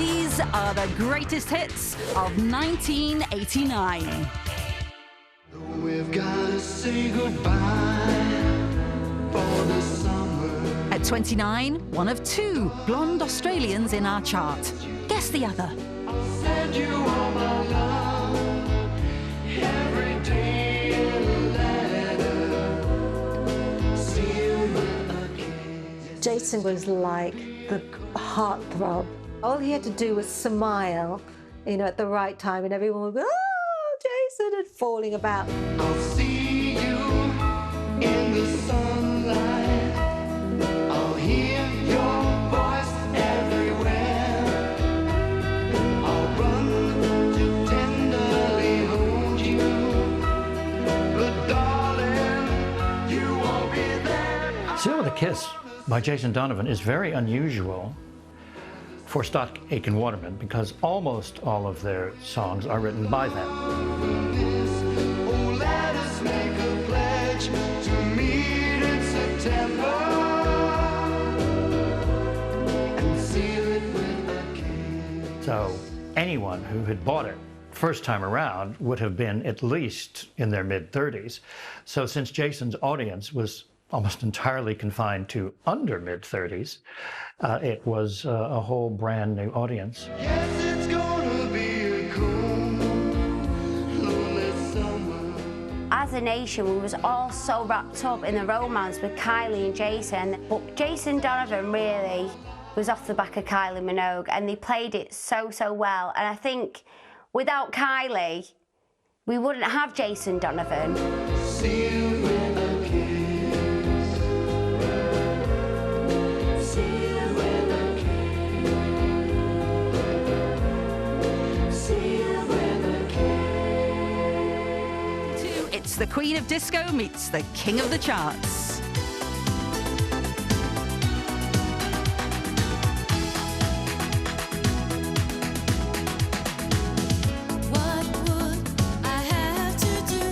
These are the greatest hits of 1989. We've got to say goodbye for the summer. At 29, one of two blonde Australians in our chart. Guess the other. I'll send you all my love every day in a letter. See you with a kiss. Jason was like the heartthrob. All he had to do was smile, you know, at the right time, and everyone would go, "Oh, Jason," and falling about. I'll see you in the sunlight. I'll hear your voice everywhere. I'll run to tenderly hold you. But darling, you won't be there. Still with a Kiss by Jason Donovan is very unusual for Stock Aitken Waterman because almost all of their songs are written by them. Oh, let us make a pledge to meet in September and seal it with a kiss. So anyone who had bought it first time around would have been at least in their mid-30s. So since Jason's audience was almost entirely confined to under mid-30s, it was a whole brand new audience. Yes, it's gonna be a cold, lonely summer. As a nation, we was all so wrapped up in the romance with Kylie and Jason, but Jason Donovan really was off the back of Kylie Minogue, and they played it so well. And I think without Kylie, we wouldn't have Jason Donovan. See you with a kiss. See you with a kiss. See you with a kiss. It's the Queen of Disco meets the King of the Charts. What would I have to do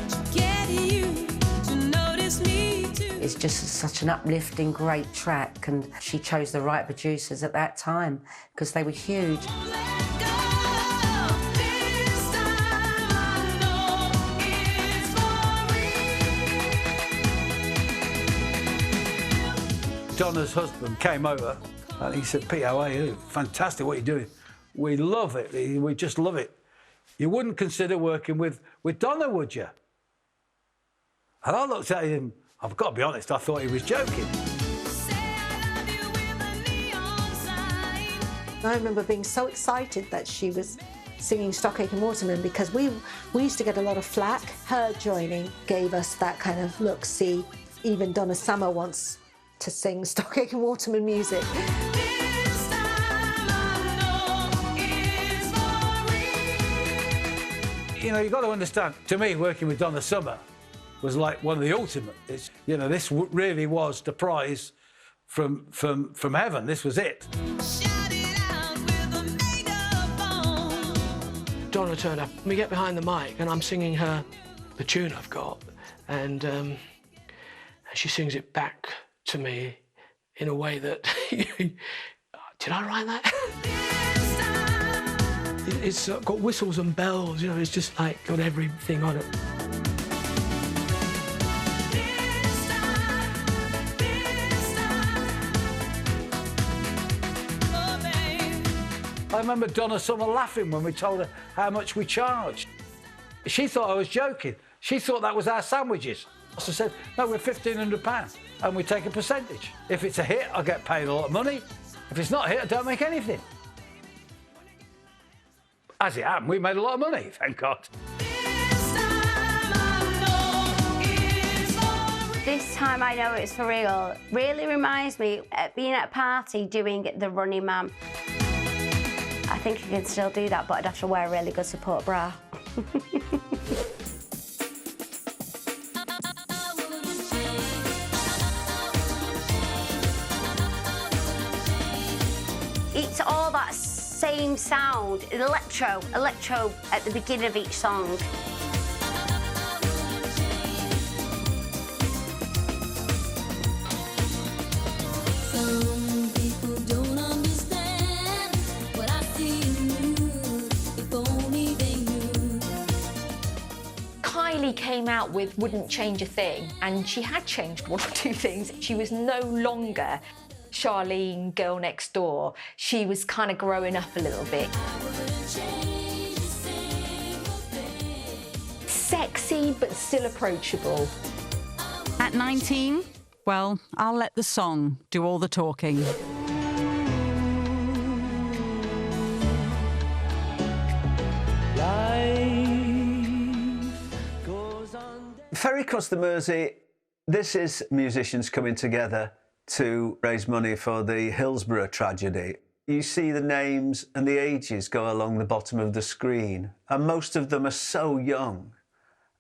to get you to notice me too? It's just such an uplifting, great track, and she chose the right producers at that time because they were huge. Let go. This time I know it's for real. Donna's husband came over and he said, "Pete, how are you? Fantastic what you're doing. We love it. We just love it. You wouldn't consider working with Donna, would you?" And I looked at him, I've got to be honest, I thought he was joking. Say I love you with a neon sign. I remember being so excited that she was singing Stock Aitken Waterman because we used to get a lot of flack. Her joining gave us that kind of look, see, even Donna Summer wants to sing Stock Aitken Waterman music. This time I know it's for real. You know, you've got to understand, to me, working with Donna Summer was like one of the ultimate. It's, you know, this really was the prize from heaven. This was it. Shout it out with a megaphone. Donna turned up. We get behind the mic and I'm singing her the tune I've got, and she sings it back to me in a way that, did I write that? It's got whistles and bells, you know, it's just like got everything on it. I remember Donna Summer laughing when we told her how much we charged. She thought I was joking. She thought that was our sandwiches. I said, "No, we're £1,500 and we take a percentage. If it's a hit, I get paid a lot of money. If it's not a hit, I don't make anything." As it happened, we made a lot of money, thank God. This time I know it's for real. Really reminds me of being at a party doing the Running Man. I think I can still do that, but I'd have to wear a really good support bra. It's all that same sound, electro at the beginning of each song. Some people don't understand came out with wouldn't change a thing, and she had changed one or two things. She was no longer Charlene, girl next door. She was kind of growing up a little bit. Sexy, but still approachable. At 19, well, I'll let the song do all the talking. Ferry Across the Mersey, this is musicians coming together to raise money for the Hillsborough tragedy. You see the names and the ages go along the bottom of the screen, and most of them are so young,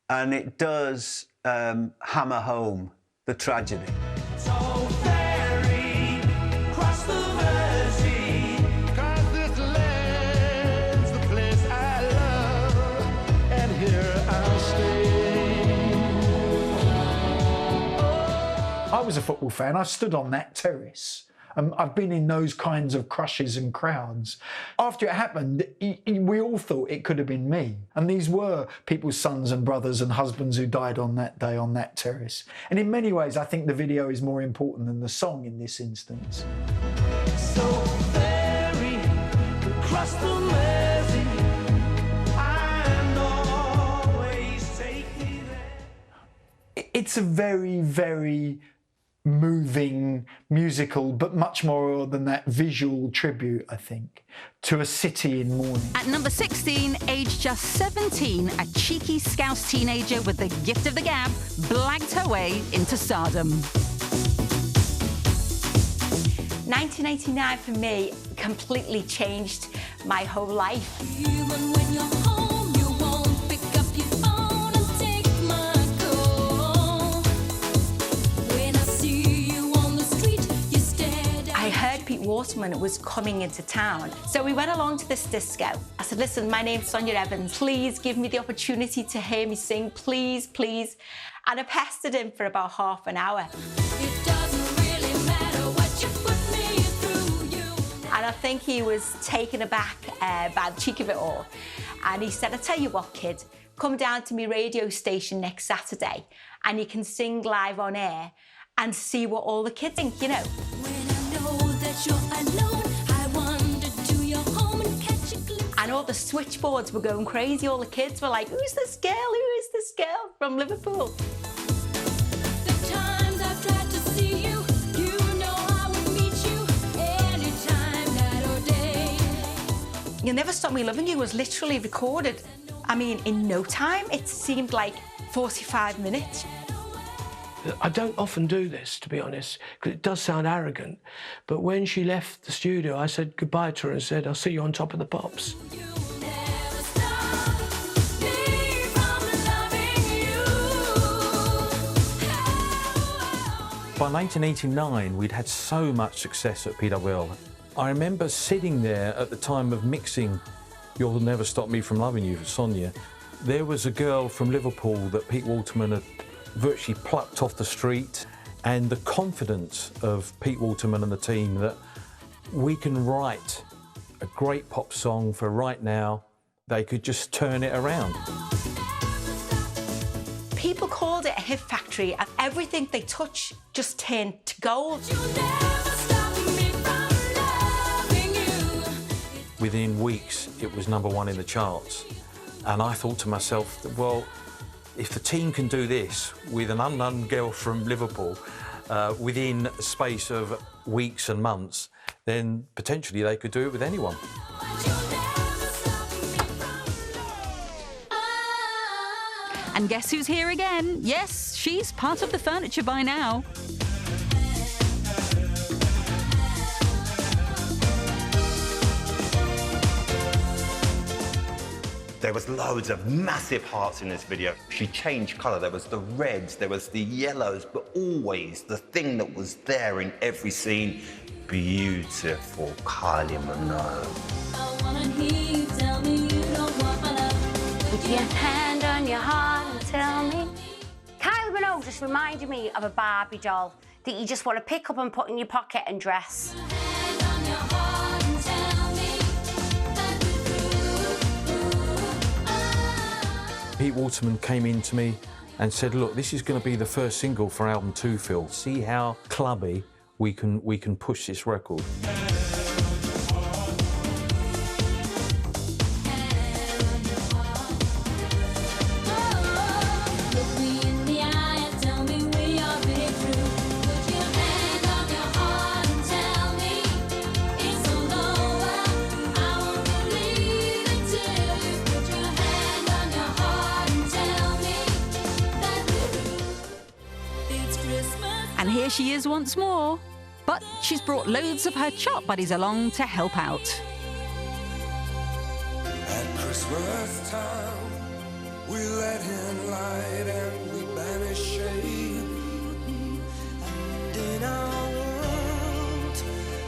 and it does hammer home the tragedy. So ferry across the Mersey, 'cause this land's the place I love, and here I'll stay. I was a football fan. I stood on that terrace. I've been in those kinds of crushes and crowds. After it happened, we all thought it could have been me. And these were people's sons and brothers and husbands who died on that day on that terrace. And in many ways, I think the video is more important than the song in this instance. So ferry across the Mersey, and always take me there. It's a very, very moving musical, but much more than that, visual tribute, I think, to a city in mourning. At number 16, aged just 17, a cheeky Scouse teenager with the gift of the gab blagged her way into stardom. 1989 for me completely changed my whole life. Even when you're home, you won't pick up your phone and take my call. When I see you on the street, you stare down. I heard Pete Waterman was coming into town, so we went along to this disco. I said, listen, my name's Sonia Evans, please give me the opportunity to hear me sing, please, please. And I pestered him for about half an hour. It doesn't really matter what you put me through, you. And I think he was taken aback by the cheek of it all. And he said, I tell you what, kid, come down to my radio station next Saturday and you can sing live on air and see what all the kids think, you know. When I know that you're alone, I wander to your home and catch a glimpse. And all the switchboards were going crazy. All the kids were like, who's this girl? Who is this girl from Liverpool? The times I've tried to see you, you know I would meet you anytime, night or day. You'll Never Stop Me Loving You was literally recorded, I mean, in no time. It seemed like 45 minutes. I don't often do this, to be honest, because it does sound arrogant. But when she left the studio, I said goodbye to her and said, I'll see you on Top of the Pops. Never stop me from loving you. By 1989, we'd had so much success at PWL. I remember sitting there at the time of mixing You'll Never Stop Me From Loving You for Sonia. There was a girl from Liverpool that Pete Waterman had virtually plucked off the street, and the confidence of Pete Waterman and the team that we can write a great pop song for right now, they could just turn it around. People called it a hit factory, and everything they touch just turned to gold. You'll never stop me from loving you. Within weeks, it was #1 in the charts. And I thought to myself, well, if the team can do this with an unknown girl from Liverpool within a space of weeks and months, then potentially they could do it with anyone. And guess who's here again? Yes, she's part of the furniture by now. There was loads of massive hearts in this video. She changed colour. There was the reds, there was the yellows, but always the thing that was there in every scene, beautiful Kylie Minogue. I wanna hear you tell me you don't want my love. Put your hand on your heart and tell me. Kylie Minogue just reminded me of a Barbie doll that you just want to pick up and put in your pocket and dress. Hand on your heart and tell me that you're through. Pete Waterman came in to me and said, look, this is going to be the first single for album 2, Phil. See how clubby we can push this record. And here she is once more. But she's brought loads of her chop buddies along to help out. At Christmas time, we let in light and we banish shade. And in our world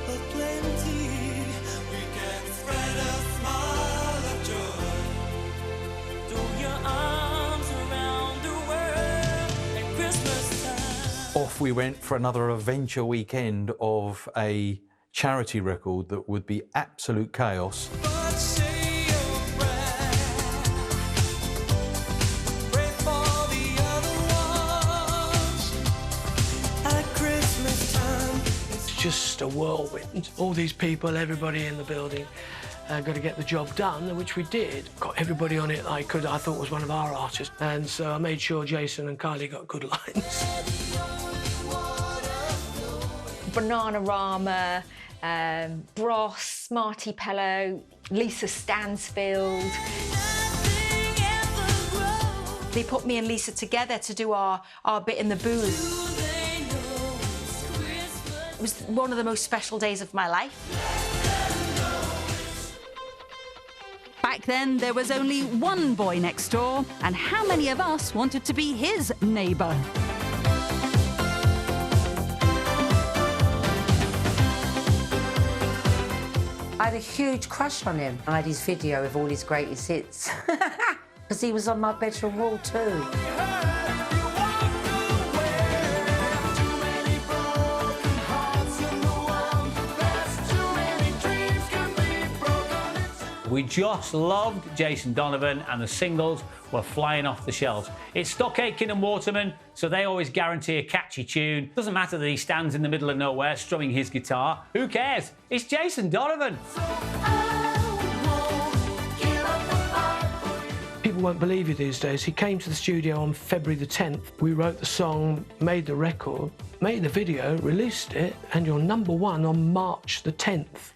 of plenty, we can spread a smile of joy. Throw your arms around the world at Christmas time. Off we went for another adventure weekend of a charity record that would be absolute chaos. But say your prayer. Pray for the other ones at Christmas time. It's just a whirlwind. All these people, everybody in the building, got to get the job done, which we did. Got everybody on it I thought was one of our artists. And so I made sure Jason and Kylie got good lines. Bananarama, Bros, Smarty Pillow, Lisa Stansfield. They put me and Lisa together to do our bit in the booth. It was one of the most special days of my life. Back then, there was only one boy next door, and how many of us wanted to be his neighbour? I had a huge crush on him. I had his video of all his greatest hits. Because he was on my bedroom wall too. We just loved Jason Donovan and the singles were flying off the shelves. It's Stock Aitken and Waterman, so they always guarantee a catchy tune. Doesn't matter that he stands in the middle of nowhere strumming his guitar. Who cares? It's Jason Donovan. People won't believe you these days. He came to the studio on February the 10th. We wrote the song, made the record, made the video, released it, and you're #1 on March the 10th.